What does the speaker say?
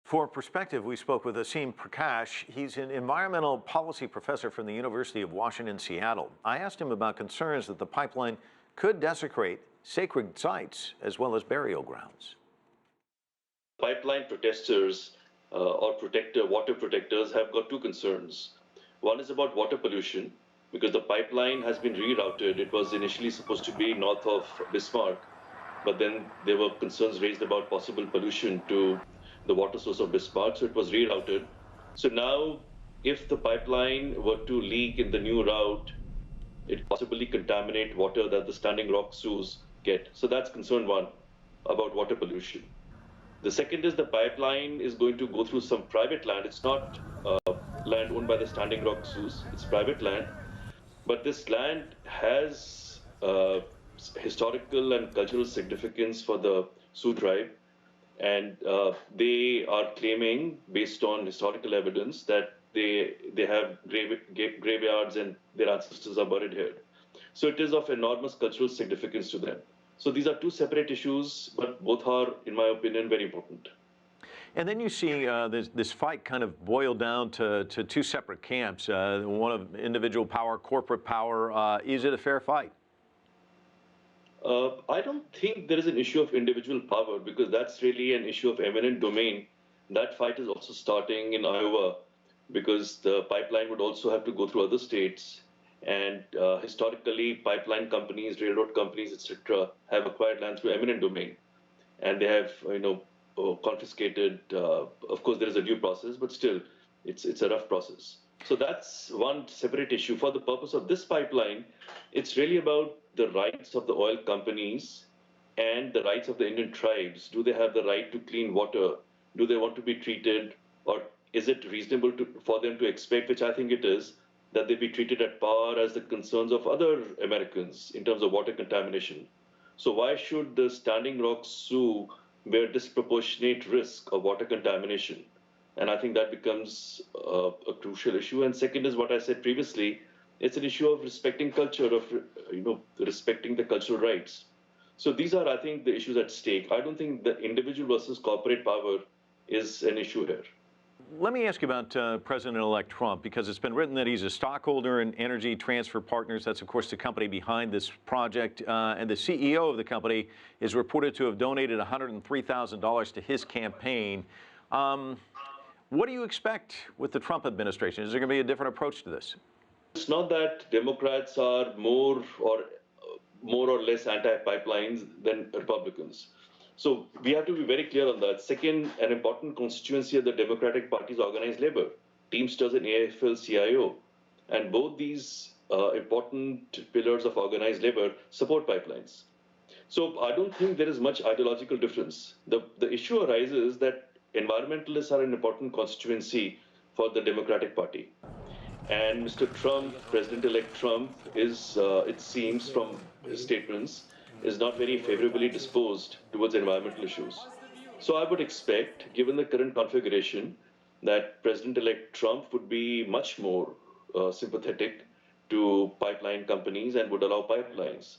For perspective, we spoke with Aseem Prakash. He's an environmental policy professor from the University of Washington, Seattle. I asked him about concerns that the pipeline could desecrate sacred sites as well as burial grounds. Pipeline protesters or water protectors have got two concerns. One is about water pollution, because the pipeline has been rerouted. It was initially supposed to be north of Bismarck, but then there were concerns raised about possible pollution to the water source of Bismarck, so it was rerouted. So now, if the pipeline were to leak in the new route, it possibly contaminate water that the Standing Rock Sioux get. So that's concern one about water pollution. The second is the pipeline is going to go through some private land. It's not land owned by the Standing Rock Sioux, it's private land. But this land has historical and cultural significance for the Sioux tribe. And they are claiming, based on historical evidence, that they have graveyards and their ancestors are buried here. So it is of enormous cultural significance to them. So these are two separate issues, but both are, in my opinion, very important. And then you see this fight kind of boil down to two separate camps, one of individual power, corporate power. Is it a fair fight? I don't think there is an issue of individual power, because that's really an issue of eminent domain. That fight is also starting in Iowa, because the pipeline would also have to go through other states. And historically, pipeline companies, railroad companies, etc., have acquired land through eminent domain, and they have, confiscated. Of course, there is a due process, but still, it's a rough process. So that's one separate issue. For the purpose of this pipeline, it's really about the rights of the oil companies and the rights of the Indian tribes. Do they have the right to clean water? Do they want to be treated, or is it reasonable for them to expect, which I think it is, that they be treated at par as the concerns of other Americans in terms of water contamination? So why should the Standing Rock Sioux bear disproportionate risk of water contamination? And I think that becomes a crucial issue. And second is what I said previously, it's an issue of respecting culture, of respecting the cultural rights. So these are, I think, the issues at stake. I don't think the individual versus corporate power is an issue here. Let me ask you about President-elect Trump, because it's been written that he's a stockholder in Energy Transfer Partners. That's, of course, the company behind this project. And the CEO of the company is reported to have donated $103,000 to his campaign. What do you expect with the Trump administration? Is there going to be a different approach to this? It's not that Democrats are more or less anti-pipelines than Republicans. So we have to be very clear on that. Second, an important constituency of the Democratic Party is organized labor, Teamsters and AFL-CIO. And both these important pillars of organized labor support pipelines. So I don't think there is much ideological difference. The issue arises that environmentalists are an important constituency for the Democratic Party. And Mr. Trump, President-elect Trump, is, it seems from his statements, is not very favorably disposed towards environmental issues. So I would expect, given the current configuration, that President-elect Trump would be much more sympathetic to pipeline companies and would allow pipelines.